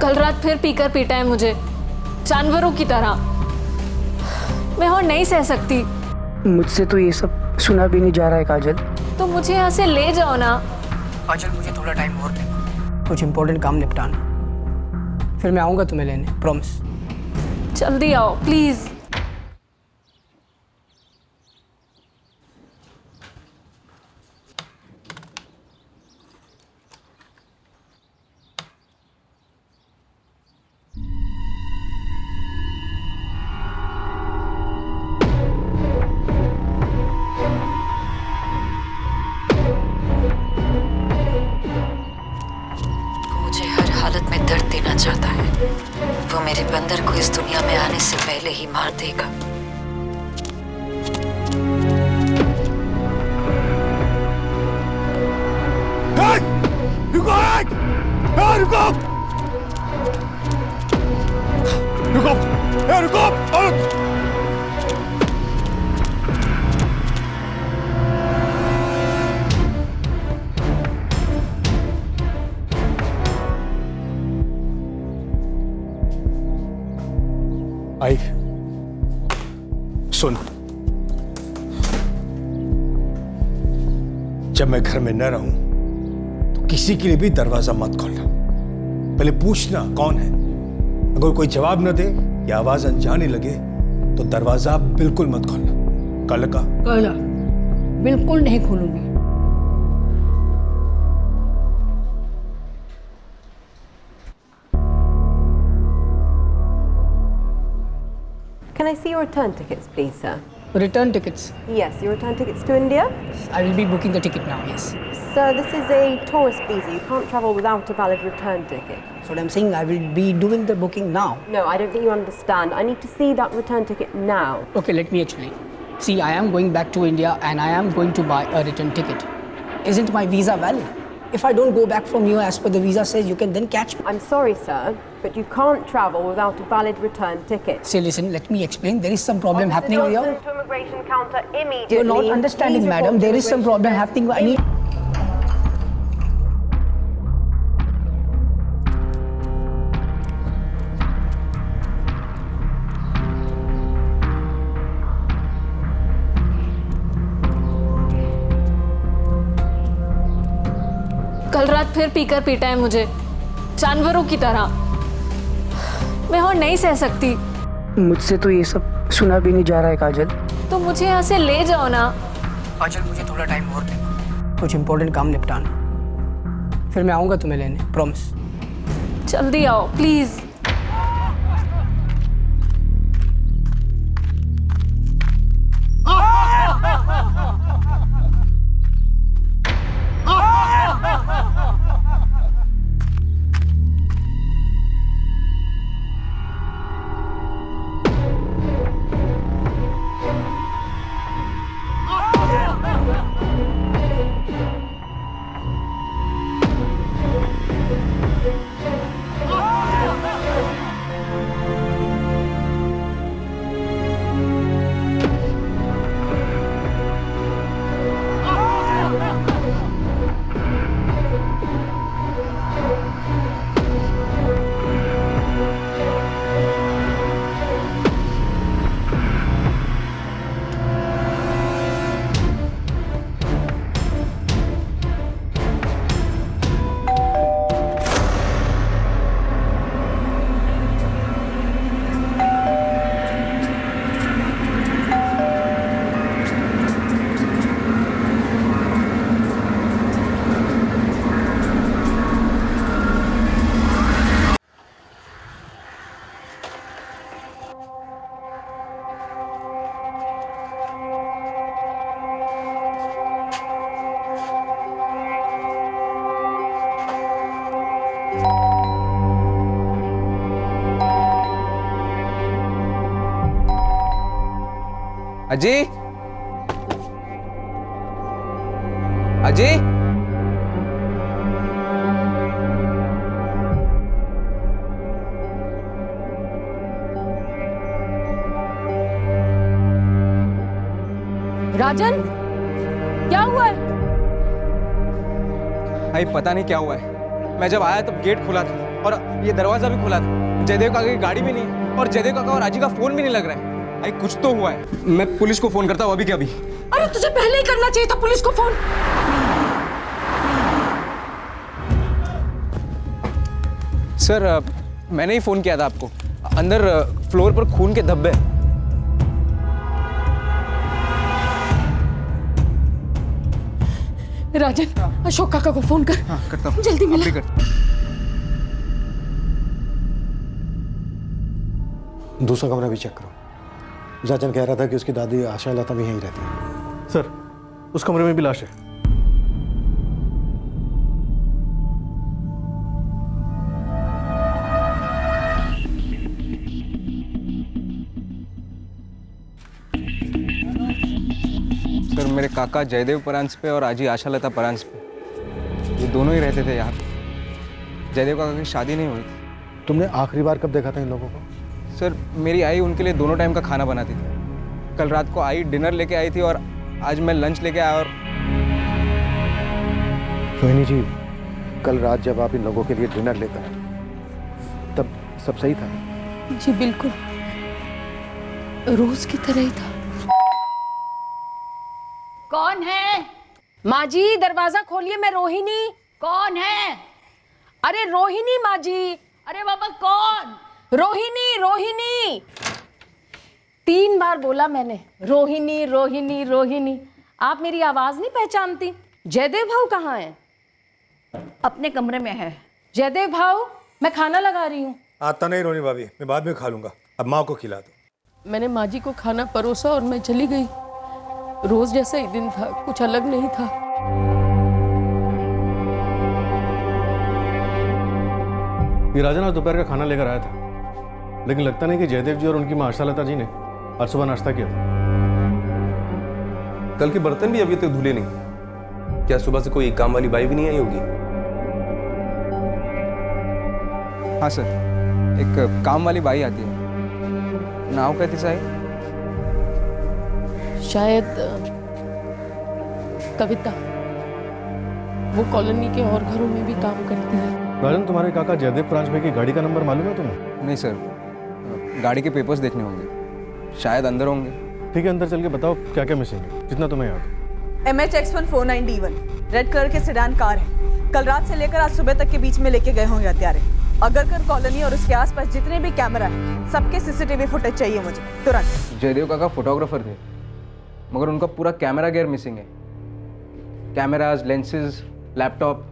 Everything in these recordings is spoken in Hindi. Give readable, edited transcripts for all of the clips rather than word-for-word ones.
कल रात फिर पीकर पीटा है मुझे, जानवरों की तरह। मैं और नहीं सह सकती। मुझसे तो ये सब सुना भी नहीं जा रहा है काजल। तो मुझे यहाँ से ले जाओ ना। काजल मुझे थोड़ा टाइम और दे, कुछ इम्पोर्टेंट काम निपटाना, फिर मैं आऊँगा तुम्हें लेने, प्रॉमिस। जल्दी आओ प्लीज। चाहता है वो मेरे बंदर को इस दुनिया में आने से पहले ही मार देगा। रुको, रुको, रुको, रुको। आई सुन, जब मैं घर में न रहूं तो किसी के लिए भी दरवाजा मत खोलना। पहले पूछना कौन है। अगर कोई जवाब न दे या आवाज अनजाने लगे तो दरवाजा बिल्कुल मत खोलना। कल का बिल्कुल नहीं खोलूंगी। Can I see your return tickets, please, sir? Return tickets. Yes, your return tickets to India? I will be booking the ticket now, yes. Sir, this is a tourist visa. You can't travel without a valid return ticket. That's what I'm saying. I will be doing the booking now. No, I don't think you understand. I need to see that return ticket now. Okay, let me explain. See, I am going back to India and I am going to buy a return ticket. Isn't my visa valid? If I don't go back from here as per the visa says, you can then catch me. I'm sorry, sir, but you can't travel without a valid return ticket. Say, listen, let me explain. There is some problem happening Officer here. Johnson to immigration counter immediately. You're not understanding, Please madam. report There to is some problem happening. I need... कल रात फिर पीकर पीटा है मुझे, जानवरों की तरह। मैं और नहीं सह सकती। मुझसे तो ये सब सुना भी नहीं जा रहा है काजल। तो मुझे यहाँ से ले जाओ ना। काजल मुझे थोड़ा टाइम और दे, कुछ इम्पोर्टेंट काम निपटाना, फिर मैं आऊँगा तुम्हें लेने, प्रॉमिस। जल्दी आओ प्लीज। अजी, अजी, राजन, क्या हुआ है? भाई पता नहीं क्या हुआ है। मैं जब आया तब गेट खुला था। और ये दरवाजा भी खुला था। जयदेव काका की गाड़ी भी नहीं और जयदेव काका और आजी का फोन भी नहीं लग रहा है। भाई कुछ तो हुआ है। मैं पुलिस को फोन करता हूँ अभी के अभी। अरे तुझे पहले ही करना चाहिए था पुलिस को फोन। सर मैंने ही फोन किया था आपको। अंदर फ्लोर पर खून के धब्बे। राजन अशोक काका को फोन कर। हाँ करता हूँ। जल्दी मिला। दूसरा कमरा भी चेक करो। जाचन कह रहा था कि उसकी दादी आशा लता भी यहीं रहती है। सर उस कमरे में भी लाश है। सर मेरे काका जयदेव परांज पे और आजी आशा लता परांज पे, ये दोनों ही रहते थे यहाँ पे। जयदेव काका की शादी नहीं हुई थी। तुमने आखिरी बार कब देखा था इन लोगों को? सर मेरी आई उनके लिए दोनों टाइम का खाना बनाती थी। कल रात को आई डिनर लेके आई थी और आज मैं लंच लेके आया। और रोहिणी जी, कल रात जब आप इन लोगों के लिए डिनर लेकर आए तब सब सही था? जी बिल्कुल रोज की तरह ही था। कौन है? माँ जी दरवाजा खोलिए, मैं रोहिणी। कौन है? अरे रोहिणी माँ जी। अरे बाबा कौन? रोहिणी रोहिणी 3 बार बोला मैंने, रोहिणी रोहिणी रोहिणी। आप मेरी आवाज नहीं पहचानती? जयदेव भाऊ कहाँ है? अपने कमरे में है। जयदेव भाऊ मैं खाना लगा रही हूँ। आता नहीं रोनी भाभी, मैं बाद में खा लूंगा, अब माँ को खिला दो। मैंने माँ जी को खाना परोसा और मैं चली गई। रोज जैसा ही दिन था, कुछ अलग नहीं था। ये राजन आज दोपहर का खाना लेकर आया था, लेकिन लगता नहीं कि जयदेव जी और उनकी माँ आशा लता जी ने आज सुबह नाश्ता किया था। कल के बर्तन भी अभी तक धुले नहीं। क्या सुबह से कोई काम वाली बाई भी नहीं आई होगी? हाँ सर, एक काम वाली बाई आती है। नाव कहती साहब? शायद कविता। वो कॉलोनी के और घरों में भी काम करती है। राजन, तुम्हारे काका जयदेव परांज भाई की गाड़ी का नंबर मालूम है तुम्हें? नहीं सर, गाड़ी के पेपर्स देखने होंगे, शायद अंदर होंगे। ठीक है, अंदर चल के बताओ क्या क्या मिसिंग है, जितना तुम्हें याद है। MH-X149D1 रेड कलर के सेडान कार है। कल रात से लेकर आज सुबह तक के बीच में लेके गए होंगे हत्यारे। अगरकर कॉलोनी और उसके आसपास जितने भी कैमरा हैं, सबके CCTV फुटेज चाहिए मुझे तुरंत। जयदेव काका फोटोग्राफर थे, मगर उनका पूरा कैमरा गियर मिसिंग है। Cameras, lenses, laptop.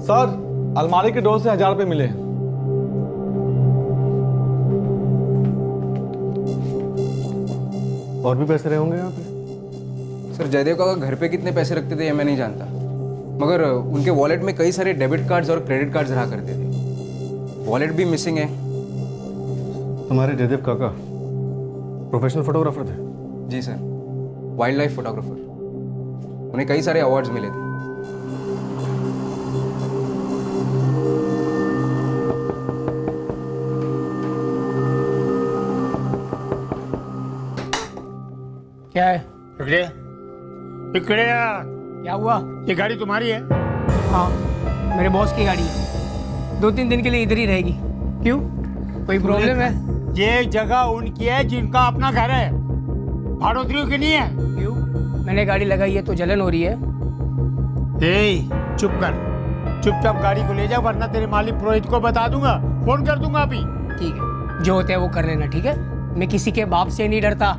सर, अलमारी के डोर से 1000 रुपये मिले। और भी पैसे रहे होंगे यहाँ पे? सर जयदेव काका घर पे कितने पैसे रखते थे ये मैं नहीं जानता, मगर उनके वॉलेट में कई सारे डेबिट कार्ड्स और क्रेडिट कार्ड्स रहा करते थे। वॉलेट भी मिसिंग है। तुम्हारे जयदेव काका प्रोफेशनल फोटोग्राफर थे? जी सर, वाइल्ड लाइफ फोटोग्राफर। उन्हें कई सारे अवार्ड्स मिले थे। क्या है? क्या हुआ? ये गाड़ी तुम्हारी है? हाँ, मेरे बॉस की गाड़ी है। 2-3 दिन के लिए इधर ही रहेगी। क्यों, कोई प्रॉब्लम है? ये जगह उनकी है जिनका अपना घर है, भाड़ोतरियों की नहीं है। क्यों? मैंने गाड़ी लगाई है तो जलन हो रही है। चुप कर, चुपचाप गाड़ी को ले जा, वरना तेरे मालिक पुरोहित को बता दूंगा, फोन कर दूंगा अभी। ठीक है, जो होता है वो कर लेना, ठीक है? मैं किसी के बाप से नहीं डरता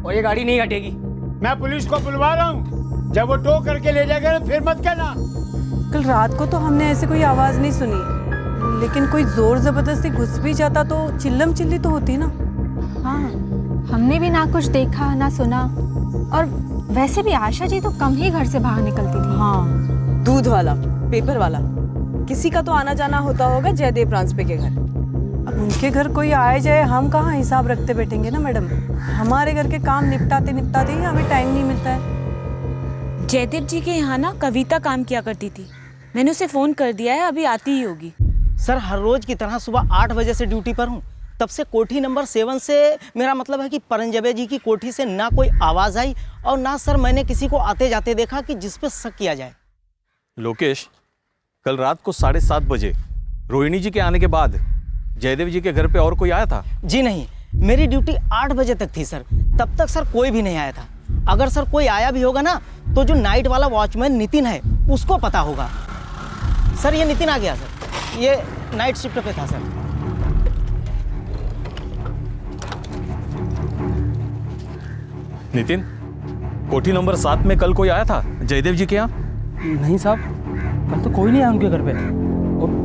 और ये गाड़ी नहीं हटेगी। मैं पुलिस को बुलवा रहा हूँ, जब वो टो करके ले जाएगा तो फिर मत कहना। कल रात को तो हमने ऐसे कोई आवाज नहीं सुनी, लेकिन कोई जोर जबरदस्ती घुस भी जाता तो चिल्लम चिल्ली तो होती ना। हाँ, हमने भी ना कुछ देखा ना सुना, और वैसे भी आशा जी तो कम ही घर से बाहर निकलती थी। हाँ, दूध वाला, पेपर वाला, किसी का तो आना जाना होता होगा जयदेव रांसपे के घर। अब उनके घर कोई आए जाए, हम कहाँ हिसाब रखते बैठेंगे ना मैडम। हमारे घर के काम निपटाते निपटाते ही हमें टाइम नहीं मिलता है। जयदेव जी के यहाँ ना कविता काम किया करती थी, मैंने उसे फ़ोन कर दिया है, अभी आती ही होगी। सर हर रोज़ की तरह सुबह 8 बजे से ड्यूटी पर हूँ। तब से कोठी नंबर 7 से मेरा मतलब है कि परंजबे जी की कोठी से ना कोई आवाज़ आई और ना सर मैंने किसी को आते जाते देखा कि जिस पे शक किया जाए। लोकेश, कल रात को 7:30 बजे रोहिणी जी के आने के बाद जयदेव जी के घर पे और कोई आया था? जी नहीं, मेरी ड्यूटी 8 बजे तक थी सर, तब तक सर कोई भी नहीं आया था। अगर सर कोई आया भी होगा ना तो जो नाइट वाला वॉचमैन नितिन है उसको पता होगा। सर ये नितिन आ गया सर, ये नाइट शिफ्ट पे था सर। नितिन, कोठी नंबर 7 में कल कोई आया था जयदेव जी के यहाँ? नहीं साहब, कल तो कोई नहीं आया उनके घर पे। और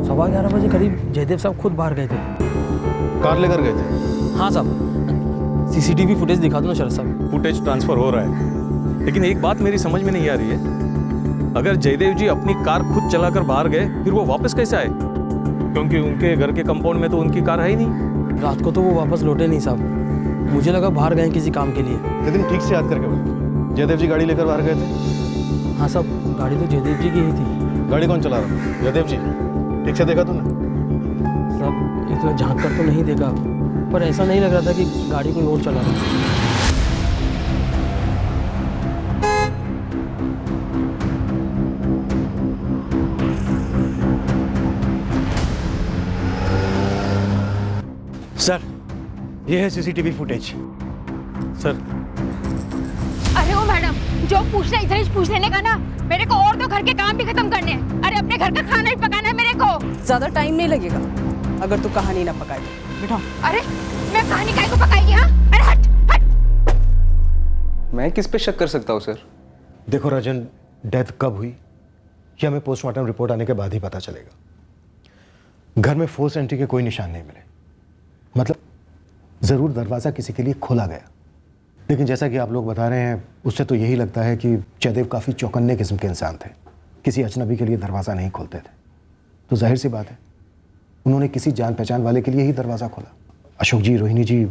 11:15 बजे करीब जयदेव साहब खुद बाहर गए थे। कार लेकर गए थे? हाँ साहब, सीसीटीवी फुटेज दिखा दो ना शरद साहब। फुटेज ट्रांसफर हो रहा है, लेकिन एक बात मेरी समझ में नहीं आ रही है। अगर जयदेव जी अपनी कार खुद चलाकर बाहर गए, फिर वो वापस कैसे आए? क्योंकि उनके घर के कंपाउंड में तो उनकी कार है ही नहीं। रात को तो वो वापस लौटे नहीं साहब, मुझे लगा बाहर गए किसी काम के लिए। लेकिन ठीक से याद करके बताओ, जयदेव जी गाड़ी लेकर बाहर गए थे? हाँ साहब, गाड़ी तो जयदेव जी की ही थी। गाड़ी कौन चला रहा था? जयदेव जी? ठीक से देखा तुमने? साहब इतना झांक कर तो नहीं देखा, पर ऐसा नहीं लग रहा था कि गाड़ी कोई और चला रहा था। सर, ये है सीसीटीवी फुटेज। सर, अरे ओ मैडम, जो पूछना इधर ही पूछ लेने का ना, मेरे को और तो घर के काम भी खत्म करने हैं। अरे अपने घर का खाना भी पकाना है मेरे को। ज्यादा टाइम नहीं लगेगा अगर तू कहानी ना पकाए तो। बैठो। अरे मैं कहानी काहे को पकाएगी? हाँ, अरे हट हट। मैं किस पे शक कर सकता हूँ सर? देखो राजन, डेथ कब हुई ये हमें पोस्टमार्टम रिपोर्ट आने के बाद ही पता चलेगा। घर में फोर्स एंट्री के कोई निशान नहीं मिले, मतलब ज़रूर दरवाज़ा किसी के लिए खोला गया, लेकिन जैसा कि आप लोग बता रहे हैं उससे तो यही लगता है कि जयदेव काफ़ी चौकन्ने किस्म के इंसान थे, किसी अजनबी के लिए दरवाज़ा नहीं खोलते थे। तो जाहिर सी बात है उन्होंने किसी जान पहचान वाले के लिए ही दरवाज़ा खोला। अशोक जी, रोहिणी जी,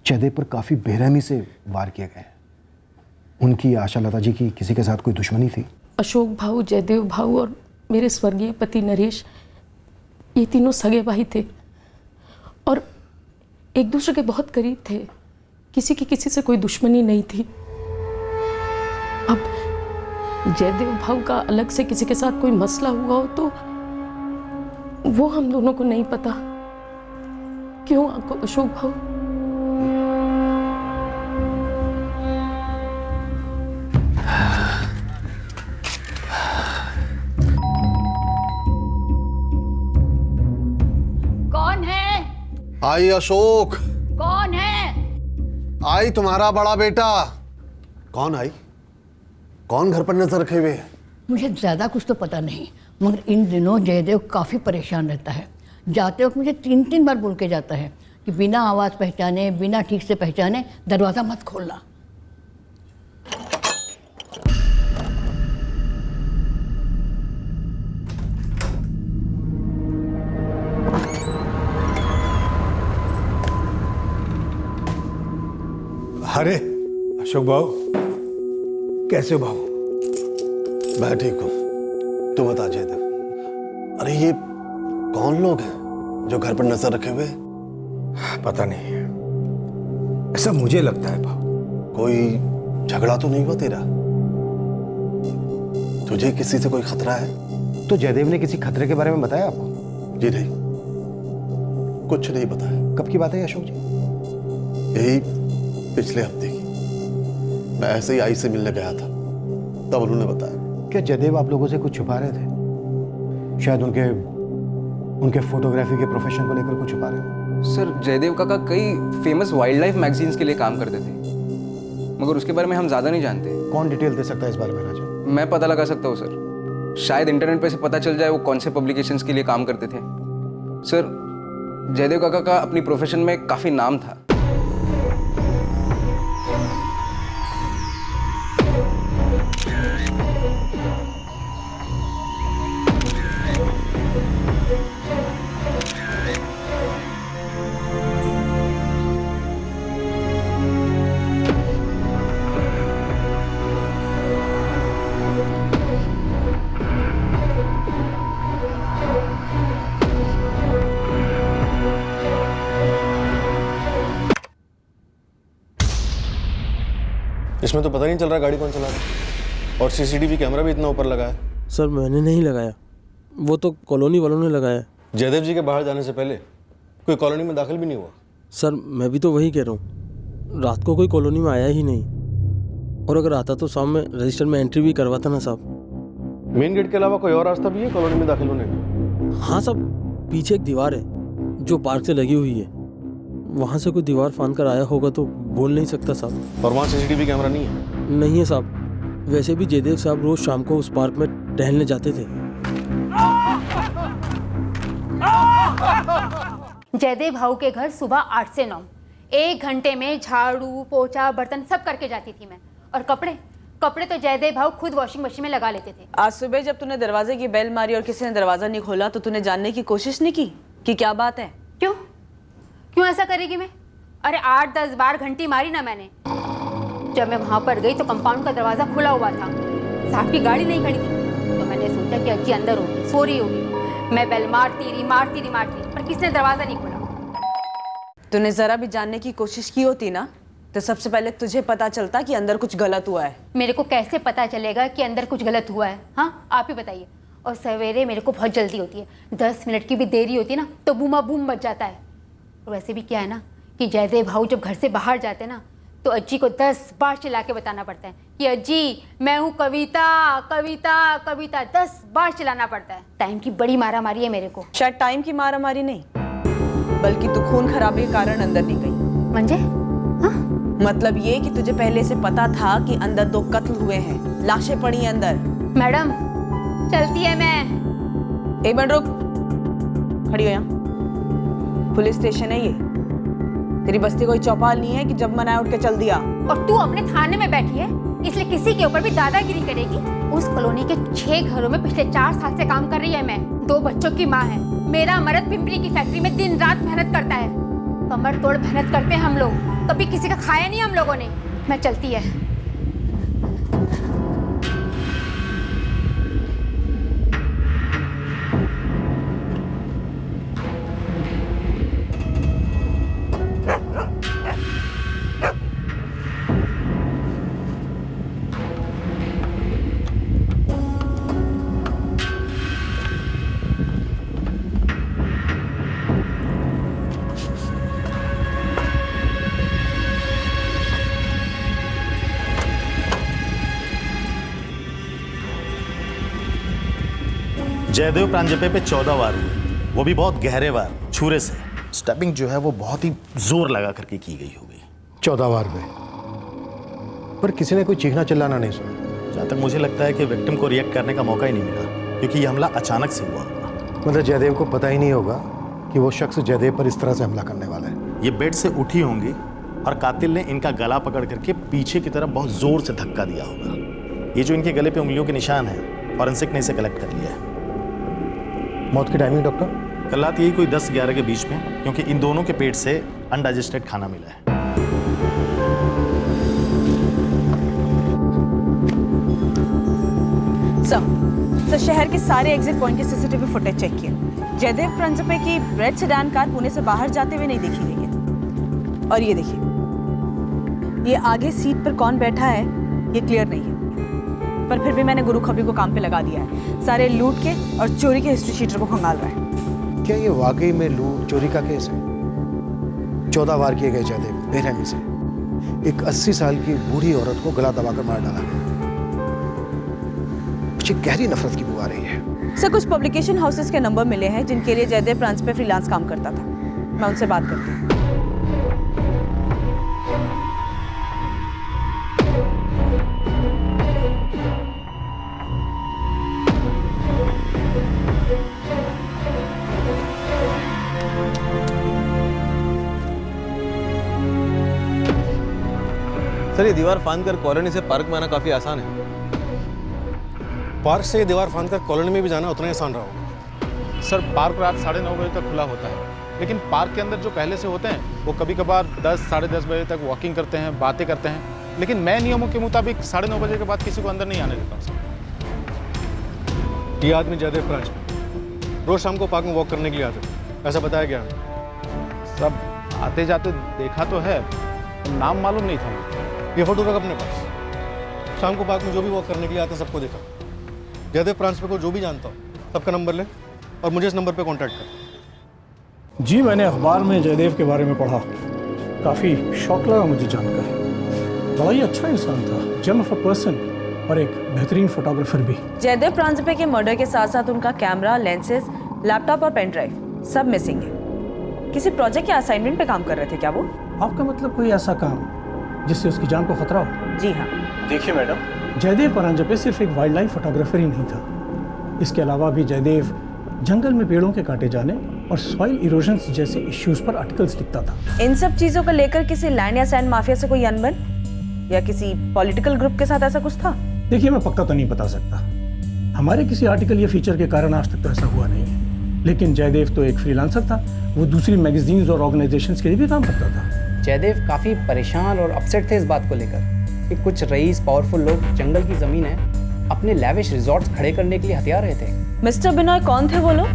जयदेव पर काफ़ी बेरहमी से वार किए गए। उनकी, आशा लता जी की किसी के साथ कोई दुश्मनी थी? अशोक भाऊ, जयदेव भाऊ और मेरे स्वर्गीय पति नरेश, ये तीनों सगे भाई थे और एक दूसरे के बहुत करीब थे। किसी की किसी से कोई दुश्मनी नहीं थी। अब जयदेव भाऊ का अलग से किसी के साथ कोई मसला हुआ हो तो वो हम दोनों को नहीं पता। क्यों आपको अशोक भाऊ? कौन है? आई अशोक। कौन है? आई तुम्हारा बड़ा बेटा। कौन आई? कौन घर पर नजर रखे हुए है? मुझे ज़्यादा कुछ तो पता नहीं, मगर इन दिनों जयदेव काफ़ी परेशान रहता है। जाते वक्त मुझे 3 बार बोल के जाता है कि बिना आवाज़ पहचाने, बिना ठीक से पहचाने दरवाज़ा मत खोलना। अरे अशोक भाऊ, कैसे हो भाऊ? मैं ठीक हूँ, तू बता जयदेव। अरे ये कौन लोग हैं जो घर पर नजर रखे हुए? पता नहीं, ऐसा मुझे लगता है भाऊ। कोई झगड़ा तो नहीं हुआ तेरा? तुझे किसी से कोई खतरा है? तो जयदेव ने किसी खतरे के बारे में बताया आपको? जी नहीं, कुछ नहीं बताया। कब की बात है अशोक जी? यही पिछले हफ्ते की। मैं ऐसे ही आई से मिलने गया था, तब उन्होंने बताया। क्या जयदेव आप लोगों से कुछ छुपा रहे थे? शायद उनके फोटोग्राफी के प्रोफेशन को लेकर कुछ छुपा रहे हो? सर, जयदेव काका कई फेमस वाइल्ड लाइफ मैगजीन्स के लिए काम करते थे, मगर उसके बारे में हम ज़्यादा नहीं जानते। कौन डिटेल दे सकता है इस बारे में राजा? मैं पता लगा सकता हूँ सर, शायद इंटरनेट पे से पता चल जाए वो कौन से पब्लिकेशंस के लिए काम करते थे। सर, जयदेव काका का अपनी प्रोफेशन में काफ़ी नाम था। इसमें तो पता नहीं चल रहा गाड़ी कौन चला रहा है, और सीसीटीवी कैमरा भी इतना ऊपर लगा है। सर मैंने नहीं लगाया, वो तो कॉलोनी वालों ने लगाया है। जयदेव जी के बाहर जाने से पहले कोई कॉलोनी में दाखिल भी नहीं हुआ? सर मैं भी तो वही कह रहा हूँ, रात को कोई कॉलोनी में आया ही नहीं, और अगर आता तो शाम में रजिस्टर में एंट्री भी करवाता ना साहब। मेन गेट के अलावा कोई और रास्ता भी है कॉलोनी में दाखिल होने का? हाँ साहब, पीछे एक दीवार है जो पार्क से लगी हुई है, वहाँ से कोई दीवार फांद कर आया होगा तो बोल नहीं सकता साहब। और वहाँ CCTV कैमरा नहीं है? नहीं है साहब, वैसे भी जयदेव साहब रोज शाम को उस पार्क में टहलने जाते थे। जयदेव भाऊ के घर सुबह 8 से 9, 1 घंटे में झाड़ू पोछा बर्तन सब करके जाती थी मैं। और कपड़े तो जयदेव भाऊ खुद वॉशिंग मशीन में लगा लेते थे। आज सुबह जब तूने दरवाजे की बेल मारी और किसी ने दरवाजा नहीं खोला तो तूने जानने की कोशिश नहीं की कि क्या बात है? क्यों ऐसा करेगी मैं? अरे 8-10 बार घंटी मारी ना मैंने। जब मैं वहां पर गई तो कंपाउंड का दरवाजा खुला हुआ था, साहब की गाड़ी नहीं खड़ी थी, तो मैंने सोचा कि अज्जी अंदर होगी, सो रही होगी। मैं बेल मारती रही पर किसने दरवाजा नहीं खोला। तूने जरा भी जानने की कोशिश की होती ना तो सबसे पहले तुझे पता चलता कि अंदर कुछ गलत हुआ है। मेरे को कैसे पता चलेगा कि अंदर कुछ गलत हुआ है? हाँ आप ही बताइए। और सवेरे मेरे को बहुत जल्दी होती है, 10 मिनट की भी देरी होती है ना तो बूमा बूम मच जाता है। और वैसे भी क्या है ना कि जयदेव भाऊ जब घर से बाहर जाते ना तो अज्जी को 10 बार चिल्ला के बताना पड़ता है कि अज्जी मैं हूँ कविता कविता कविता, 10 बार चिल्लाना पड़ता है। टाइम की बड़ी मारा मारी है मेरे को। शायद टाइम की मारा मारी नहीं, बल्कि तू खून खराबे के कारण अंदर नहीं गई। मंजे? मतलब ये कि तुझे पहले से पता था कि अंदर 2 कत्ल हुए हैं, लाशें पड़ी हैं अंदर। मैडम चलती है मैं। 1 मिनट रुक, खड़ी हो यहाँ। पुलिस स्टेशन है ये, तेरी बस्ती कोई चौपाल नहीं है कि जब मन आया उठ के चल दिया। और तू अपने थाने में बैठी है इसलिए किसी के ऊपर भी दादागिरी करेगी? उस कॉलोनी के 6 घरों में पिछले 4 साल से काम कर रही है मैं। 2 बच्चों की माँ है। मेरा मर्द पिंपरी की फैक्ट्री में दिन रात मेहनत करता है, कमर तोड़ मेहनत करते हैं हम लोग, कभी किसी का खाया नहीं हम लोगों ने। मैं चलती है। जयदेव प्रांजपे पे 14 वार हुए, वो भी बहुत गहरे वार, छुरे से। स्टेपिंग जो है वो बहुत ही जोर लगा करके की गई होगी। 14 वार हुए, पर किसी ने कोई चीखना चिल्लाना नहीं सुना। जहाँ तक मुझे लगता है कि विक्टिम को रिएक्ट करने का मौका ही नहीं मिला, क्योंकि ये हमला अचानक से हुआ होगा। मतलब जयदेव को पता ही नहीं होगा कि वो शख्स जयदेव पर इस तरह से हमला करने वाला है। ये बेड से उठी होंगी और कातिल ने इनका गला पकड़ करके पीछे की तरफ बहुत जोर से धक्का दिया होगा। ये जो इनके गले पे उंगलियों के निशान हैं, फॉरेंसिक ने इसे कलेक्ट कर लिया है। मौत की टाइमिंग डॉक्टर? कल रात यही कोई 10-11 के बीच में, क्योंकि इन दोनों के पेट से अनडाइजेस्टेड खाना मिला है। सर शहर के सारे एग्जिट पॉइंट के CCTV फुटेज चेक किए। जयदेव प्रांजपे की रेड सेडान कार पुणे से बाहर जाते हुए नहीं देखी गई है। और ये देखिए, ये आगे सीट पर कौन बैठा है ये क्लियर नहीं है, पर फिर भी मैंने गुरु खबरी को काम पे लगा दिया है। सारे लूट के और चोरी के हिस्ट्री शीटर को खंगाल रहा है। क्या ये वाकई में लूट चोरी का केस है? 14 वार किए गए जयदेव बेरहमी से, एक 80 साल की बूढ़ी औरत को गला दबाकर मार डाला गया। मुझे गहरी नफरत की बू आ रही है। सर कुछ पब्लिकेशन हाउसेस के नंबर मिले हैं जिनके लिए जयदेव प्रांजपे फ्रीलांस काम करता था, मैं उनसे बात करती हूँ। सर ये दीवार फांद कर कॉलोनी से पार्क में आना काफी आसान है। पार्क से ये दीवार फांद कर कॉलोनी में भी जाना उतना ही आसान रहा होगा। सर पार्क रात 9:30 बजे तक खुला होता है, लेकिन पार्क के अंदर जो पहले से होते हैं वो कभी कभार 10 साढ़े 10 बजे तक वॉकिंग करते हैं, बातें करते हैं, लेकिन मैं नियमों के मुताबिक 9:30 बजे के बाद किसी को अंदर नहीं आने देता। ये आदमी जयदेव प्रांजपे रोज शाम को पार्क में वॉक करने के लिए आते थे, ऐसा बताया गया। सब आते जाते देखा तो है, नाम मालूम नहीं था। ये फोटो रख अपने पास। शाम को पार्क में जो भी वॉक करने के लिए आते सबको देखा। जयदेव प्रांजपे को जो भी जानता हो सबका नंबर ले और मुझे इस नंबर पे कांटेक्ट कर। जी मैंने अखबार में जयदेव के बारे में पढ़ा, काफ़ी शौक लगा मुझे जानकर। बड़ा ही अच्छा इंसान था, जेम ऑफ अ पर्सन, और एक बेहतरीन फोटोग्राफर भी। जयदेव प्रांजपे के मर्डर के साथ साथ उनका कैमरा, लेंसेज, लैपटॉप और पेन ड्राइव सब मिसिंग है। किसी प्रोजेक्ट या असाइनमेंट पे काम कर रहे थे क्या वो? आपका मतलब कोई ऐसा काम जिससे उसकी जान को खतरा हो? जी हाँ। देखिए मैडम, जयदेव परांजपे सिर्फ एक वाइल्ड लाइफ फोटोग्राफर ही नहीं था। इसके अलावा भी जयदेव जंगल में पेड़ों के काटे जाने और सॉइल इरोजन्स जैसे इश्यूज पर आर्टिकल्स लिखता था। इन सब चीजों को लेकर किसी लैंड या सैंड माफिया से कोई अनबन या किसी पॉलिटिकल ग्रुप के साथ ऐसा कुछ था? देखिए मैं पक्का तो नहीं बता सकता, हमारे किसी आर्टिकल या फीचर के कारण आज तक तो ऐसा हुआ नहीं है। लेकिन जयदेव तो एक फ्रीलांसर था, वो दूसरी मैगजीन्स और ऑर्गेनाइजेशंस के लिए भी काम करता था। जयदेव काफ़ी परेशान और अपसेट थे इस बात को लेकर कि कुछ रईस पावरफुल लोग जंगल की ज़मीन है अपने लैविश रिजॉर्ट्स खड़े करने के लिए हथियार रहे थे। मिस्टर बिनॉय कौन थे वो लोग?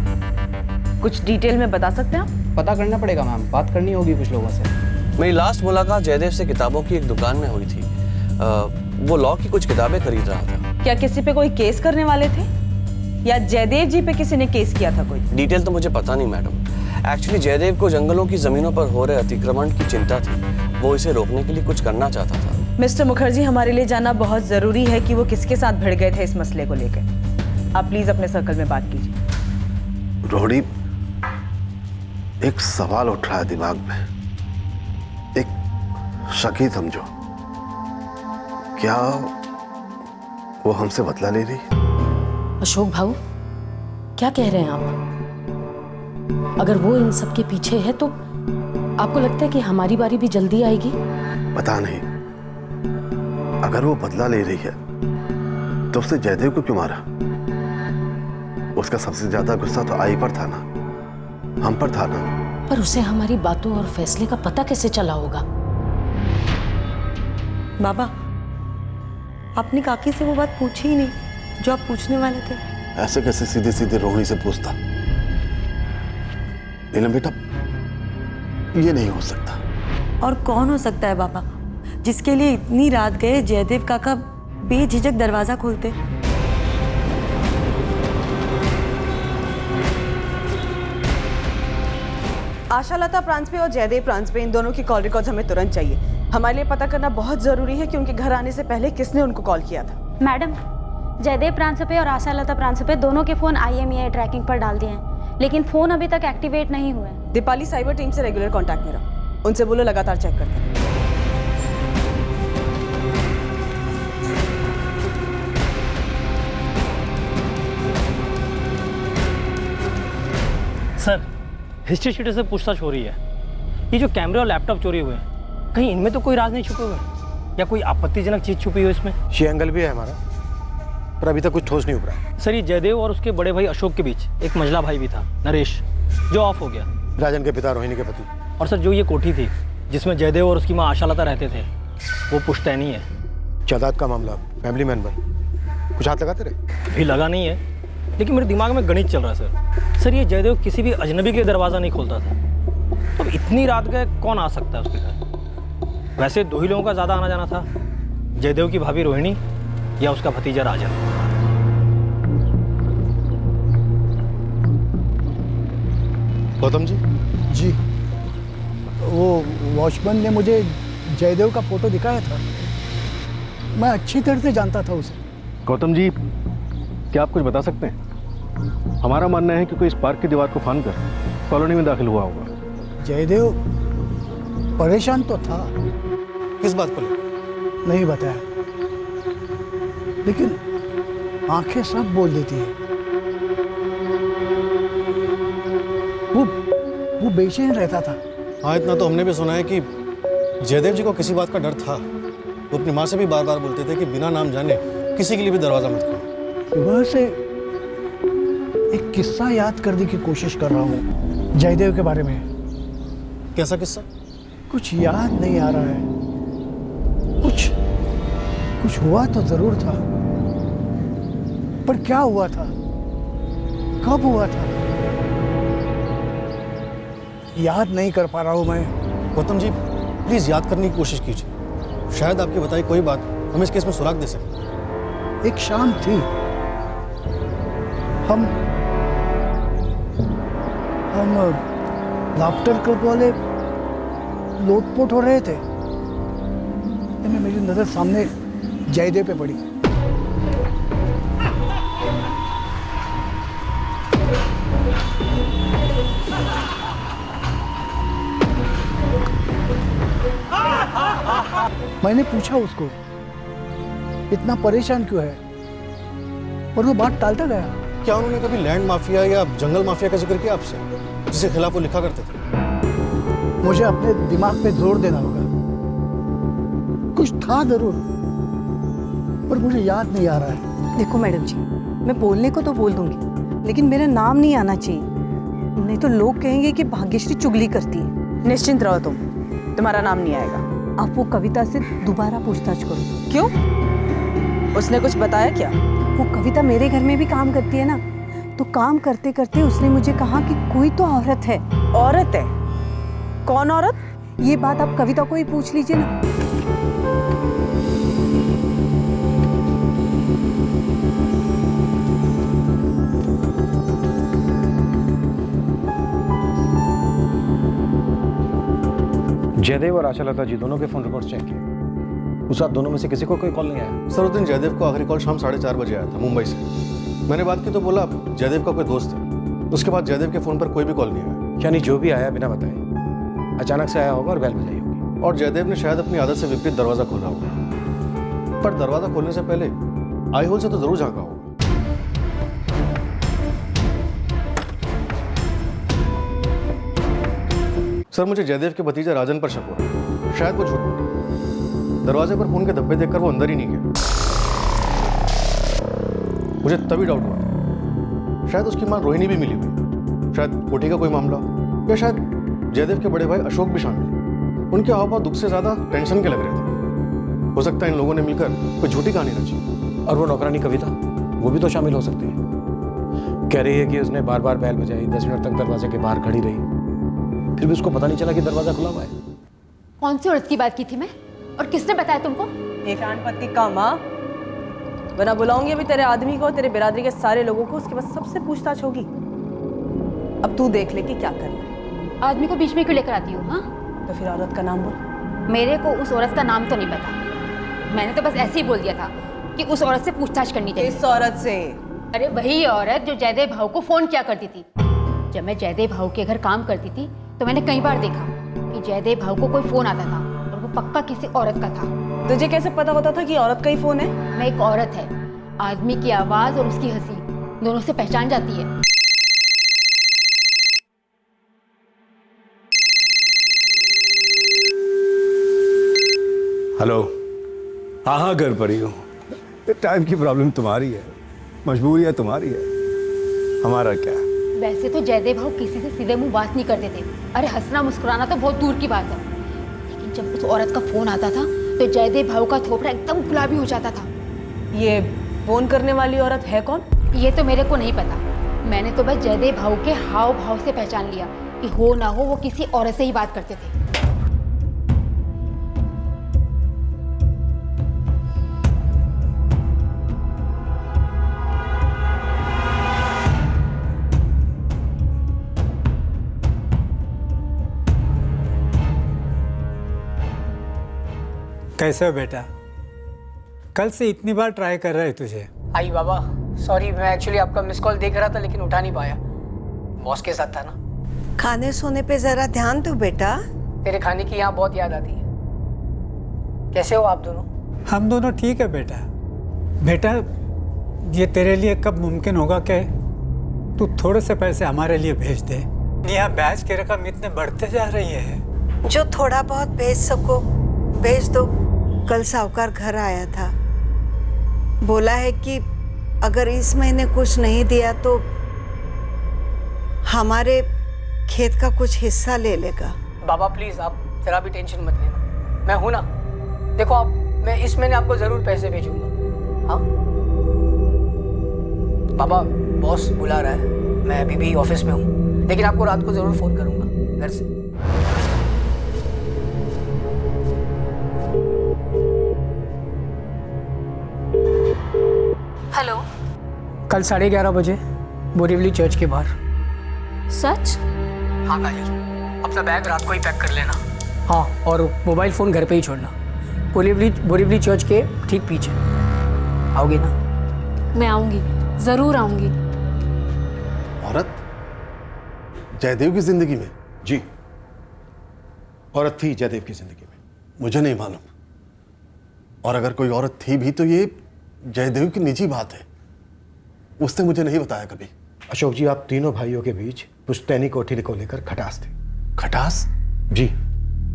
कुछ डिटेल में बता सकते हैं आप? पता करना पड़ेगा मैम, बात करनी होगी कुछ लोगों से। मेरी लास्ट मुलाकात जयदेव से किताबों की एक दुकान में हुई थी। वो लॉ की कुछ किताबें खरीद रहा था। क्या किसी पे कोई केस करने वाले थे या जयदेव जी पे किसी ने केस किया था कोई? डिटेल तो मुझे पता नहीं मैडम। एक्चुअली जयदेव को जंगलों की जमीनों पर हो रहे अतिक्रमण की चिंता थी, वो इसे रोकने के लिए कुछ करना चाहता था। मिस्टर मुखर्जी, हमारे लिए जानना बहुत जरूरी है कि वो किसके साथ भिड़ गए थे इस मसले को लेकर। आप प्लीज अपने सर्कल में बात कीजिए। रोहिणी, एक सवाल उठ रहा है दिमाग में, एक शक ही समझो। क्या वो हमसे बदला ले रही? अशोक भाऊ, क्या कह रहे हैं आप? अगर वो इन सब के पीछे है तो आपको लगता है कि हमारी बारी भी जल्दी आएगी? पता नहीं। अगर वो बदला ले रही है तो उसने जयदेव को क्यों मारा? उसका सबसे ज्यादा गुस्सा तो आई पर था ना, हम पर था ना। पर उसे हमारी बातों और फैसले का पता कैसे चला होगा? बाबा, आपने काकी से वो बात पूछी ही नहीं जो आप पूछने वाले थे। ऐसे कैसे सीधे सीधे रोहिणी से पूछता? नीलम बेटा, ये नहीं हो सकता। और कौन हो सकता है बाबा, जिसके लिए इतनी रात गए जयदेव काका बेझिझक दरवाजा खोलते? आशालता प्रांजपे और जयदेव प्रांजपे, इन दोनों की कॉल रिकॉर्ड्स हमें तुरंत चाहिए। हमारे लिए पता करना बहुत जरूरी है कि उनके घर आने से पहले किसने उनको कॉल किया था। मैडम, जयदेव प्रांजपे और आशालता प्रांजपे दोनों के फोन IMEI ट्रैकिंग पर डाल दिए हैं, लेकिन फोन अभी तक एक्टिवेट नहीं हुए। दीपाली साइबर टीम से रेगुलर कांटेक्ट में रहो, उनसे बोलो लगातार चेक करते हैं। सर, हिस्ट्री शीटर से पूछताछ हो रही है। ये जो कैमरे और लैपटॉप चोरी हुए हैं, कहीं इनमें तो कोई राज नहीं छुपे हुए या कोई आपत्तिजनक चीज छुपी हुई इसमें? ये एंगल भी है हमारा, पर अभी तक कुछ ठोस नहीं उभरा। सर, ये जयदेव और उसके बड़े भाई अशोक के बीच एक मंझला भाई भी था, नरेश, जो ऑफ हो गया। राजन के पिता, रोहिणी के पति। और सर, जो ये कोठी थी जिसमें जयदेव और उसकी माँ आशालता रहते थे, वो पुश्तैनी है। जायदाद का मामला, फैमिली मेंबर, कुछ हाथ लगाते रहे? अभी लगा नहीं है, लेकिन मेरे दिमाग में गणित चल रहा है सर। ये जयदेव किसी भी अजनबी के लिए दरवाज़ा नहीं खोलता था, तो अब इतनी रात गए कौन आ सकता है उसके घर? वैसे दो ही लोगों का ज़्यादा आना जाना था, जयदेव की भाभी रोहिणी या उसका भतीजा राजन। गौतम जी? जी, वो वॉचमैन ने मुझे जयदेव का फोटो दिखाया था, मैं अच्छी तरह से जानता था उसे। गौतम जी, क्या आप कुछ बता सकते हैं? हमारा मानना है कि कोई इस पार्क की दीवार को फांद कर कॉलोनी में दाखिल हुआ होगा। जयदेव परेशान तो था। किस बात को लेकर? नहीं बताया, लेकिन आंखें सब बोल देती है। वो बेचैन रहता था। हाँ, इतना तो हमने भी सुना है कि जयदेव जी को किसी बात का डर था। वो अपनी माँ से भी बार बार बोलते थे कि बिना नाम जाने किसी के लिए भी दरवाजा मत खोलो। सुबह से एक किस्सा याद करने की कोशिश कर रहा हूँ जयदेव के बारे में। कैसा किस्सा? कुछ याद नहीं आ रहा है। कुछ हुआ तो जरूर था, पर क्या हुआ था, कब हुआ था, याद नहीं कर पा रहा हूं मैं। गौतम जी, प्लीज याद करने की कोशिश कीजिए, शायद आपकी बताई कोई बात हम इस केस में सुराग दे सकें। एक शाम थी, हम हम लाफ्टर क्लब वाले लोटपोट हो रहे थे, इतने में मेरी नज़र सामने जयदेव पे पड़ी। मैंने पूछा उसको इतना परेशान क्यों है, और वो बात टालता गया। क्या उन्होंने कभी लैंड माफिया या जंगल माफिया का जिक्र किया आपसे, जिसके खिलाफ वो लिखा करते थे? मुझे अपने दिमाग पे जोर देना होगा। कुछ था जरूर, पर मुझे याद नहीं आ रहा है। देखो मैडम जी, मैं बोलने को तो बोल दूंगी, लेकिन मेरा नाम नहीं आना चाहिए, नहीं तो लोग कहेंगे कि भाग्यश्री चुगली करती है। निश्चिंत रहो तुम, तुम्हारा नाम नहीं आएगा। आप वो कविता से दोबारा पूछताछ करो। क्यों? उसने कुछ बताया क्या? वो कविता मेरे घर में भी काम करती है ना, तो काम करते करते उसने मुझे कहा कि कोई तो औरत है। औरत है? कौन औरत? ये बात आप कविता को ही पूछ लीजिए ना। जयदेव और आशालता जी दोनों के फोन रिकॉर्ड चेक किए, उस रात दोनों में से किसी को कोई कॉल नहीं आया। सर उस दिन जयदेव को आखिरी कॉल शाम 4:30 बजे आया था मुंबई से। मैंने बात की तो बोला जयदेव का कोई दोस्त है। उसके बाद जयदेव के फोन पर कोई भी कॉल नहीं आया। यानी जो भी आया बिना बताए अचानक से आया होगा और बेल बजाई होगी। और जयदेव ने शायद अपनी आदत से विपरीत दरवाजा खोला होगा, पर दरवाजा खोलने से पहले आई होल से तो जरूर झांका होगा। सर मुझे जयदेव के भतीजे राजन पर शक हो रहा है, शायद वो झूठ बोले। दरवाजे पर खून के धब्बे देखकर वो अंदर ही नहीं गया। मुझे तभी डाउट हुआ, शायद उसकी मां रोहिणी भी मिली हुई, शायद कोठी का कोई मामला, या शायद जयदेव के बड़े भाई अशोक भी शामिल है। उनके हाव-भाव दुख से ज्यादा टेंशन के लग रहे थे। हो सकता है इन लोगों ने मिलकर कोई झूठी कहानी रची। और वो नौकरानी कविता, वो भी तो शामिल हो सकती है। कह रही है कि उसने बार बार बैल बजाई, 10 मिनट तक दरवाजे के बाहर खड़ी रही, फिर भी उसको पता नहीं चला कि दरवाजा खुला हुआ है। कौन सी औरत की बात की थी मैं, और किसने बताया तुमको? पति का माँ, वरना बुलाऊंगी अभी तेरे आदमी को, तेरे बिरादरी के सारे लोगों को, उसके बाद सबसे पूछताछ होगी। अब तू देख ले कि क्या करना है। आदमी को बीच में क्यों लेकर आती हो? हाँ, तो फिर औरत का नाम बोल। मेरे को उस औरत का नाम तो नहीं पता, मैंने तो बस ऐसे ही बोल दिया था कि उस औरत से पूछताछ करनी चाहिए। इस औरत से? अरे वही औरत जो जयदेव भाऊ को फोन किया करती थी। जब मैं जयदेव भाऊ के घर काम करती थी तो मैंने कई बार देखा कि जयदेव भाऊ को कोई फोन आता था, और वो पक्का किसी औरत का था। तुझे कैसे पता होता था कि औरत का ही फोन है? मैं एक औरत है, आदमी की आवाज और उसकी हंसी दोनों से पहचान जाती है। हेलो। हाँ घर पर ही हूँ। टाइम की प्रॉब्लम तुम्हारी है, मजबूरी है तुम्हारी है, हमारा क्या। वैसे तो जयदेव भाऊ किसी से सीधे मुंह बात नहीं करते थे। अरे हंसना मुस्कुराना तो बहुत दूर की बात है, लेकिन जब उस औरत का फोन आता था तो जयदेव भाऊ का थोपड़ा एकदम गुलाबी हो जाता था। ये फोन करने वाली औरत है कौन? ये तो मेरे को नहीं पता, मैंने तो बस जयदेव भाऊ के हाव भाव से पहचान लिया कि हो ना हो वो किसी औरत से ही बात करते थे। कैसे हो बेटा? कल से इतनी बार ट्राई कर रहे तुझे। आई बाबा, सॉरी, मैं एक्चुअली आपका मिस कॉल देख रहा था लेकिन उठा नहीं पाया, बॉस के साथ था ना। खाने सोने पे जरा ध्यान दो बेटा। तेरे खाने की यहाँ बहुत याद आती है। कैसे हो आप दोनों? हम दोनों ठीक है बेटा। बेटा ये तेरे लिए कब मुमकिन होगा कि तू थोड़े से पैसे हमारे लिए भेज दे? यहाँ बैच की रकम इतने बढ़ते जा रही है। जो थोड़ा बहुत भेज सको भेज दो। कल साहूकार घर आया था, बोला है कि अगर इस महीने कुछ नहीं दिया तो हमारे खेत का कुछ हिस्सा ले लेगा। बाबा प्लीज आप जरा भी टेंशन मत लेना, मैं हूं ना। देखो आप, मैं इस महीने आपको जरूर पैसे भेजूंगा। हाँ बाबा, बॉस बुला रहा है, मैं अभी भी ऑफिस में हूँ, लेकिन आपको रात को जरूर फोन करूंगा घर से। हेलो। कल 11:30 बजे बोरीवली चर्च के बाहर। सच? हाँ काजल, अपना बैग रात को ही पैक कर लेना। हाँ, और मोबाइल फ़ोन घर पे ही छोड़ना, बोरीवली चर्च के ठीक पीछे। आओगे ना? मैं आऊंगी, जरूर आऊंगी। औरत जयदेव की जिंदगी में? जी, औरत थी जयदेव की जिंदगी में। मुझे नहीं मालूम, और अगर कोई औरत थी भी तो ये जयदेव की निजी बात है, उसने मुझे नहीं बताया कभी। अशोक जी, आप तीनों भाइयों के बीच पुश्तैनी कोठी को लेकर खटास थी। खटास? जी,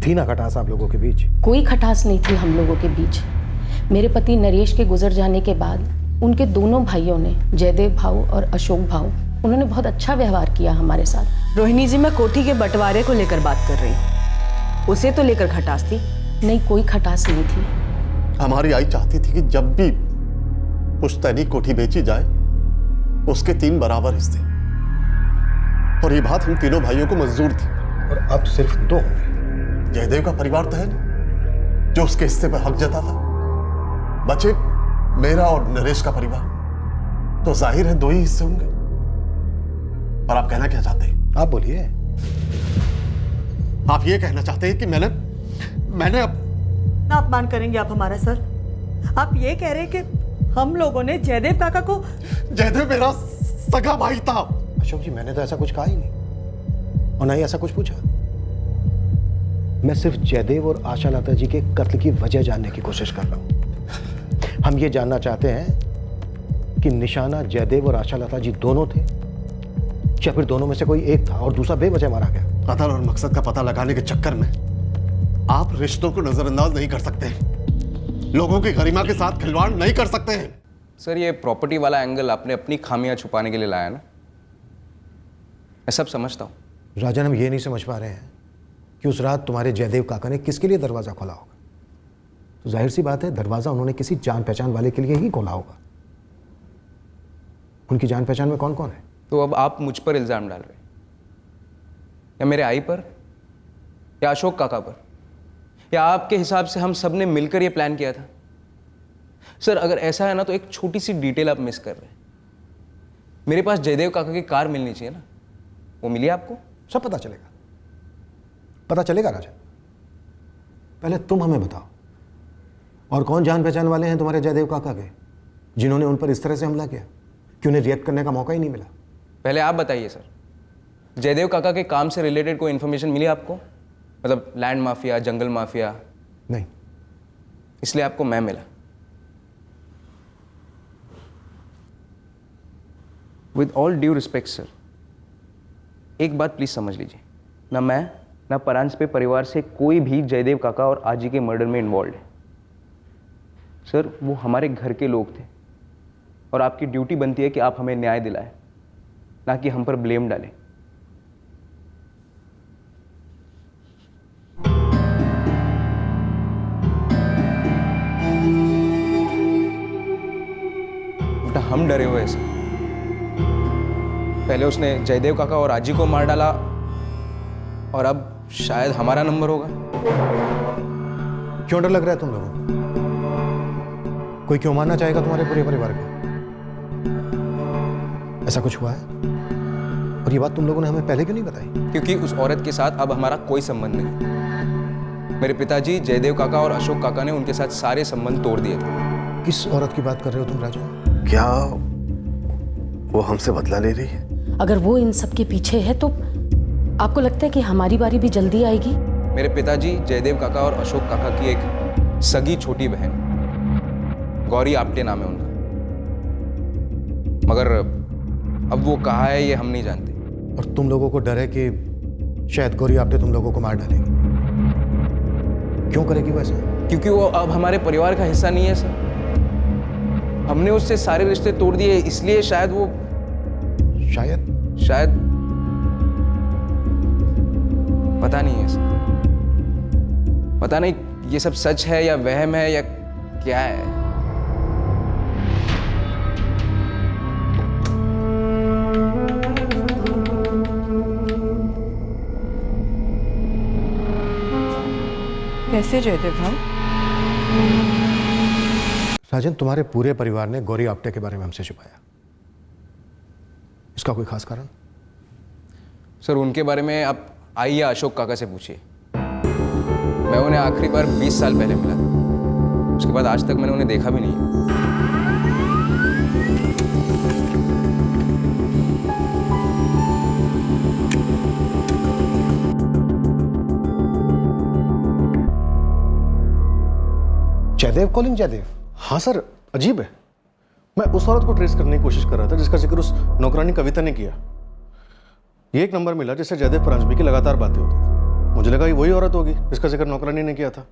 थी ना खटास आप लोगों के बीच? कोई खटास नहीं थी हम लोगों के बीच। मेरे पति नरेश के गुजर जाने के बाद उनके दोनों भाइयों ने, जयदेव भाऊ और अशोक भाऊ, उन्होंने बहुत अच्छा व्यवहार किया हमारे साथ। रोहिणी जी, मैं कोठी के बंटवारे को लेकर बात कर रही हूँ, उसे तो लेकर खटास थी? नहीं, कोई खटास नहीं थी। हमारी आई चाहती थी कि जब भी पुश्तैनी कोठी बेची जाए उसके 3 बराबर हिस्से, और ये बात हम तीनों भाइयों को मंजूर थी। और अब सिर्फ 2 होंगे। जयदेव का परिवार तो है ना जो उसके हिस्से पर हक जता था, बचे मेरा और नरेश का परिवार, तो जाहिर है 2 ही हिस्से होंगे। और आप कहना क्या चाहते हैं? आप बोलिए। आप ये कहना चाहते हैं कि मैंने ना अपमान करेंगे आप हमारा सर? आप ये कह रहे हैं कि हम लोगों ने जयदेव काका को? जयदेव मेरा सगा भाई था। अशोक जी, मैंने तो ऐसा कुछ कहा ही नहीं, और ना ही ऐसा कुछ पूछा। मैं सिर्फ जयदेव और आशा लता जी के कत्ल की वजह जानने की कोशिश कर रहा हूं। हम ये जानना चाहते हैं कि निशाना जयदेव और आशा लता जी दोनों थे, या फिर दोनों में से कोई एक था और दूसरा बेवजह मारा गया। कत्ल और मकसद का पता लगाने के चक्कर में आप रिश्तों को नजरअंदाज नहीं कर सकते, लोगों की गरिमा के साथ खिलवाड़ नहीं कर सकते हैं। सर, ये प्रॉपर्टी वाला एंगल आपने अपनी खामियां छुपाने के लिए लाया ना, मैं सब समझता हूँ। राजन, हम ये नहीं समझ पा रहे हैं कि उस रात तुम्हारे जयदेव काका ने किसके लिए दरवाज़ा खोला होगा। तो जाहिर सी बात है, दरवाज़ा उन्होंने किसी जान पहचान वाले के लिए ही खोला होगा। उनकी जान पहचान में कौन कौन है? तो अब आप मुझ पर इल्ज़ाम डाल रहे हैं, या मेरे आई पर, या अशोक काका पर, या आपके हिसाब से हम सब ने मिलकर ये प्लान किया था? सर, अगर ऐसा है ना तो एक छोटी सी डिटेल आप मिस कर रहे हैं। मेरे पास जयदेव काका की कार मिलनी चाहिए ना, वो मिली आपको? सब पता चलेगा, पता चलेगा राजन। पहले तुम हमें बताओ, और कौन जान पहचान वाले हैं तुम्हारे जयदेव काका के जिन्होंने उन पर इस तरह से हमला किया कि उन्हें रिएक्ट करने का मौका ही नहीं मिला? पहले आप बताइए सर, जयदेव काका के काम से रिलेटेड कोई इन्फॉर्मेशन मिली आपको? मतलब लैंड माफिया, जंगल माफिया? नहीं। इसलिए आपको मैं मिला। With all due respect sir, एक बात प्लीज समझ लीजिए, ना मैं ना परांज पे परिवार से कोई भी जयदेव काका और आजी के मर्डर में इन्वॉल्व है। सर, वो हमारे घर के लोग थे, और आपकी ड्यूटी बनती है कि आप हमें न्याय दिलाएं, ना कि हम पर ब्लेम डालें। बेटा, हम डरे हुए हैं सर। पहले उसने जयदेव काका और आजी को मार डाला, और अब शायद हमारा नंबर होगा। क्यों डर लग रहा है तुम लोगों को? कोई क्यों मारना चाहेगा तुम्हारे पूरे परिवार को? ऐसा कुछ हुआ है? और ये बात तुम लोगों ने हमें पहले क्यों नहीं बताई? क्योंकि उस औरत के साथ अब हमारा कोई संबंध नहीं। मेरे पिताजी जयदेव काका और अशोक काका ने उनके साथ सारे संबंध तोड़ दिए थे। किस औरत की बात कर रहे हो तुम राजू? क्या वो हमसे बदला ले रही है? अगर वो इन सब के पीछे है तो आपको लगता है कि हमारी बारी भी जल्दी आएगी? मेरे पिताजी जयदेव काका और अशोक काका की एक सगी छोटी बहन गौरी आप्टे नाम है उनका, मगर अब वो कहाँ है ये हम नहीं जानते। और तुम लोगों को डर है कि शायद गौरी आप्टे तुम लोगों को मार डालेगी। क्यों करेगी वैसे? क्योंकि वो अब हमारे परिवार का हिस्सा नहीं है सर। हमने उससे सारे रिश्ते तोड़ दिए, इसलिए शायद वो शायद पता नहीं है सर। पता नहीं ये सब सच है या वहम है या क्या है। कैसे जयदेव भाई? राजन, तुम्हारे पूरे परिवार ने गौरी आप्टे के बारे में हमसे छुपाया, इसका कोई खास कारण? सर उनके बारे में आप आइए अशोक काका से पूछिए। मैं उन्हें आखिरी बार 20 साल पहले मिला था, उसके बाद आज तक मैंने उन्हें देखा भी नहीं है। जयदेव कॉलिंग जयदेव? हाँ सर, अजीब है। मैं उस औरत को ट्रेस करने की कोशिश कर रहा था जिसका जिक्र उस नौकरानी कविता ने किया। ये एक नंबर मिला जिससे जयदेव परांजपे की लगातार बातें होती थी। मुझे लगा ये वही औरत होगी जिसका जिक्र नौकरानी ने किया था।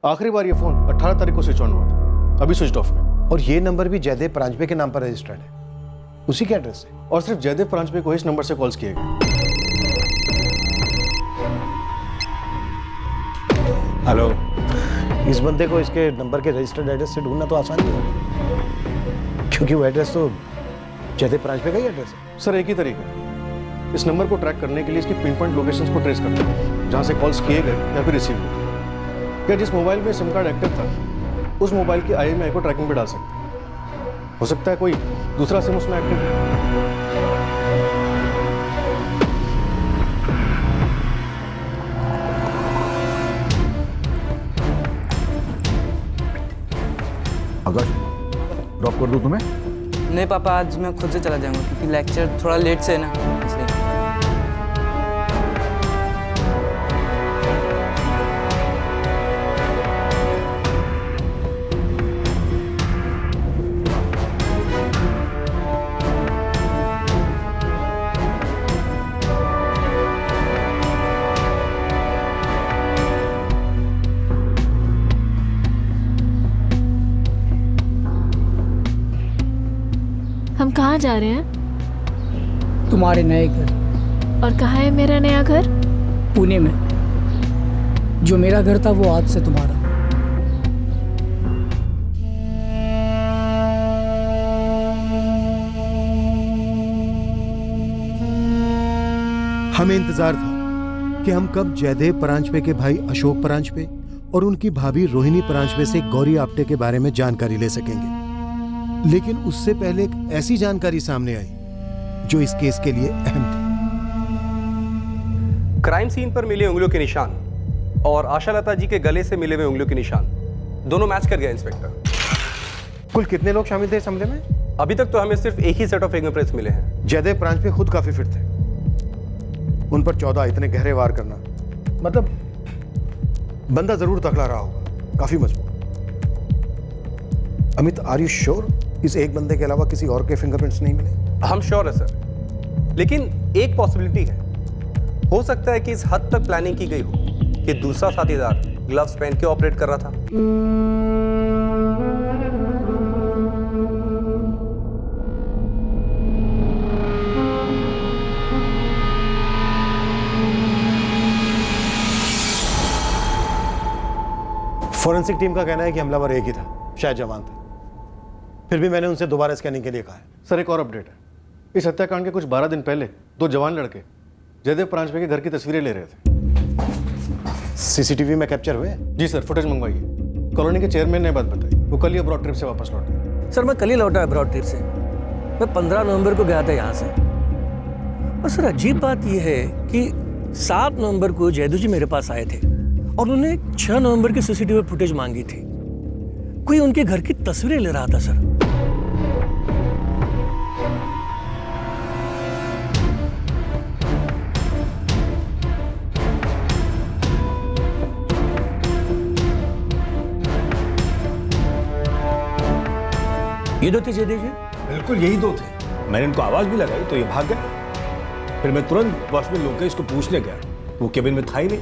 आखिरी बार ये फोन 18 तारीख को स्विच ऑन हुआ था, अभी स्विच ऑफ है। और ये नंबर भी जयदेव परांजपे के नाम पर रजिस्टर्ड है, उसी के एड्रेस से। और सिर्फ जयदेव परांजपे को इस नंबर से कॉल्स किए गए। हेलो, इस बंदे को इसके नंबर के रजिस्टर्ड एड्रेस से ढूंढना तो आसान नहीं होगा, क्योंकि वो एड्रेस तो जयदेव परांजपे का ही एड्रेस है। सर एक ही तरीका है, इस नंबर को ट्रैक करने के लिए इसकी पिन पॉइंट लोकेशंस को ट्रेस करते हैं जहां से कॉल्स किए गए या फिर रिसीव हुए। या जिस मोबाइल में सिम कार्ड एक्टिव था उस मोबाइल की IMEI को ट्रैकिंग पे डाल सकते हैं। हो सकता है कोई दूसरा सिम उसमें एक्टिव है। आकाश, ड्रॉप कर दूं तुम्हें? नहीं पापा, आज मैं खुद से चला जाऊंगा क्योंकि लेक्चर थोड़ा लेट से है ना, इसलिए। हम कहाँ जा रहे हैं? तुम्हारे नए घर। और कहाँ है मेरा नया घर? पुणे में। जो मेरा घर था वो आज से तुम्हारा। हमें इंतजार था कि हम कब जयदेव परांजपे के भाई अशोक परांजपे और उनकी भाभी रोहिणी परांजपे से गौरी आप्टे के बारे में जानकारी ले सकेंगे, लेकिन उससे पहले एक ऐसी जानकारी सामने आई जो इस केस के लिए अहम थी। क्राइम सीन पर मिले उंगलियों के निशान और आशालता जी के गले से मिले हुए उंगलियों के निशान दोनों मैच कर गया इंस्पेक्टर। कुल कितने लोग शामिल थे इस हमले में? अभी तक तो हमें सिर्फ एक ही सेट ऑफ फिंगरप्रिंट्स मिले हैं। जयदेव परांजपे खुद काफी फिट थे, उन पर 14 इतने गहरे वार करना, मतलब बंदा जरूर तगड़ा रहा होगा, काफी मजबूत। अमित, आर यू श्योर इस एक बंदे के अलावा किसी और के फिंगरप्रिंट्स नहीं मिले? हम श्योर है सर, लेकिन एक पॉसिबिलिटी है। हो सकता है कि इस हद तक प्लानिंग की गई हो कि दूसरा साथीदार ग्लव्स पहन के ऑपरेट कर रहा था। फॉरेंसिक टीम का कहना है कि हमलावर एक ही था, शायद जवान था। फिर भी मैंने उनसे दोबारा स्कैनिंग के लिए कहा है। सर एक और अपडेट है, इस हत्याकांड के कुछ 12 दिन पहले 2 जवान लड़के जयदेव परांजपे के घर की तस्वीरें ले रहे थे। सीसीटीवी में कैप्चर हुए? जी सर, फुटेज मंगवाइए। कॉलोनी के चेयरमैन ने बात बताई, वो कल ही अब्रॉड ट्रिप से वापस लौटे। सर मैं कल ही लौटा अब्रॉड ट्रिप से, मैं 15 नवंबर को गया था यहाँ से। और सर अजीब बात यह है कि 7 नवंबर को जयदेव जी मेरे पास आए थे और उन्होंने 6 नवंबर की सीसीटीवी फुटेज मांगी थी। कोई उनके घर की तस्वीरें ले रहा था सर। ये 2 थे जयदेव जी? बिल्कुल यही 2 थे। मैंने इनको आवाज भी लगाई तो ये भाग गए। फिर मैं तुरंत वॉचमैन लोकेश को पूछने गया, वो केबिन में था ही नहीं।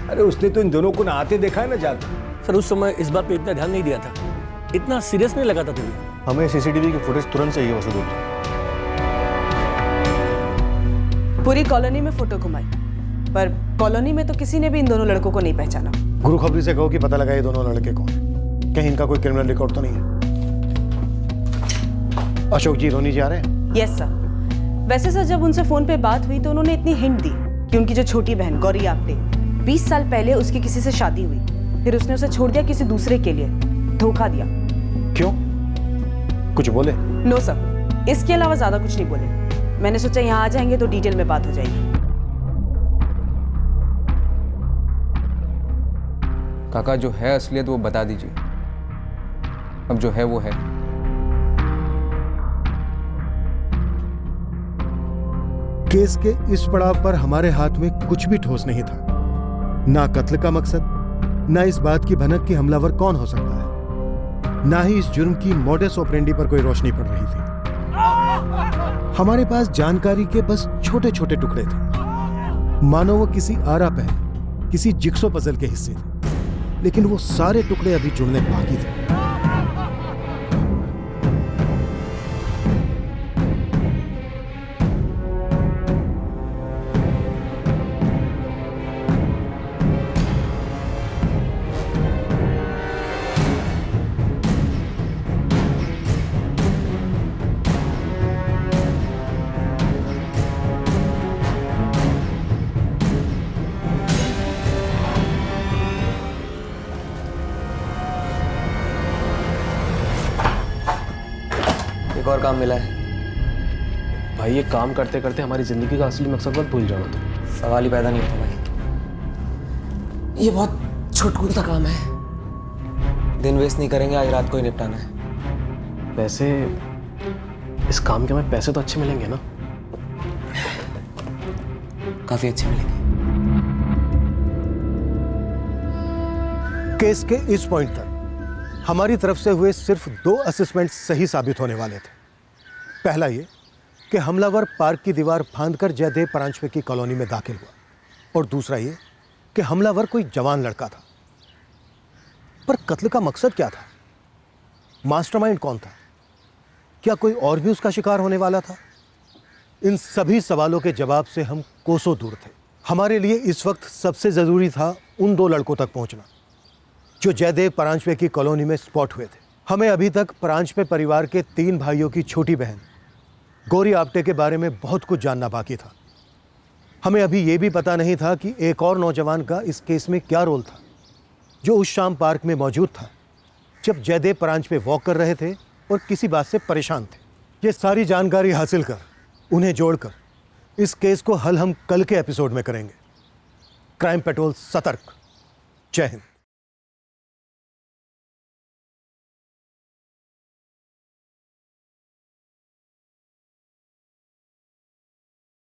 अरे उसने तो इन दोनों को ना आते देखा है ना जाते। सर उस समय इस बात पे इतना ध्यान नहीं दिया था, इतना सीरियस नहीं लगा था तुम्हें। हमें सीसीटीवी की फुटेज तुरंत चाहिए वसुदेव। पूरी कॉलोनी में फोटो घुमाई, पर कॉलोनी में तो किसी ने भी इन दोनों लड़कों को नहीं पहचाना। गुरु खबरी से कहो कि पता लगा ये दोनों लड़के कौन हैं। कहीं इनका कोई क्रिमिनल रिकॉर्ड तो नहीं है? अशोक जी, रोनी जी आ रहे हैं? Yes sir. वैसे सर जब उनसे फोन पे बात हुई तो उन्होंने इतनी हिंट दी कि उनकी जो छोटी बहन गौरी आप्टे 20 साल पहले उसकी किसी से शादी हुई, फिर उसने उसे छोड़ दिया किसी दूसरे के लिए, धोखा दिया। क्यों, कुछ बोले? नो सर, इसके अलावा ज्यादा कुछ नहीं बोले। मैंने सोचा यहाँ आ जाएंगे तो डिटेल में बात हो जाएगी। काका जो है असलियत वो बता दीजिए। अब जो है वो है। केस के इस पड़ाव पर हमारे हाथ में कुछ भी ठोस नहीं था। ना कत्ल का मकसद, ना इस बात की भनक कि हमलावर कौन हो सकता है, ना ही इस जुर्म की मोडस ऑपरेंडी पर कोई रोशनी पड़ रही थी। हमारे पास जानकारी के बस छोटे छोटे टुकड़े थे, मानो वो किसी आरा पहले किसी जिक्सो पजल के हिस्से थे, लेकिन वो सारे टुकड़े अभी जुड़ने बाकी थे। एक और काम मिला है। भाई ये काम करते करते हमारी जिंदगी का असली मकसद मत भूल जाना तुम। सवाल ही पैदा नहीं होता भाई। ये बहुत छुटकुल सा काम है, दिन वेस्ट नहीं करेंगे, आज रात को ही निपटाना है। वैसे इस काम के हमें पैसे तो अच्छे मिलेंगे ना? काफी अच्छे मिलेंगे। केस के इस पॉइंट तक हमारी तरफ से हुए सिर्फ 2 असेसमेंट सही साबित होने वाले थे। पहला ये कि हमलावर पार्क की दीवार फांदकर जयदेव परांजपे की कॉलोनी में दाखिल हुआ, और दूसरा ये कि हमलावर कोई जवान लड़का था। पर कत्ल का मकसद क्या था? मास्टरमाइंड कौन था? क्या कोई और भी उसका शिकार होने वाला था? इन सभी सवालों के जवाब से हम कोसों दूर थे। हमारे लिए इस वक्त सबसे ज़रूरी था उन 2 लड़कों तक पहुंचना जो जयदेव परांजपे की कॉलोनी में स्पॉट हुए थे। हमें अभी तक परांजपे परिवार के 3 भाइयों की छोटी बहन गौरी आप्टे के बारे में बहुत कुछ जानना बाकी था। हमें अभी ये भी पता नहीं था कि एक और नौजवान का इस केस में क्या रोल था, जो उस शाम पार्क में मौजूद था जब जयदेव परांजपे वॉक कर रहे थे और किसी बात से परेशान थे। ये सारी जानकारी हासिल कर, उन्हें जोड़कर इस केस को हल हम कल के एपिसोड में करेंगे। क्राइम पेट्रोल सतर्क। जय हिंद।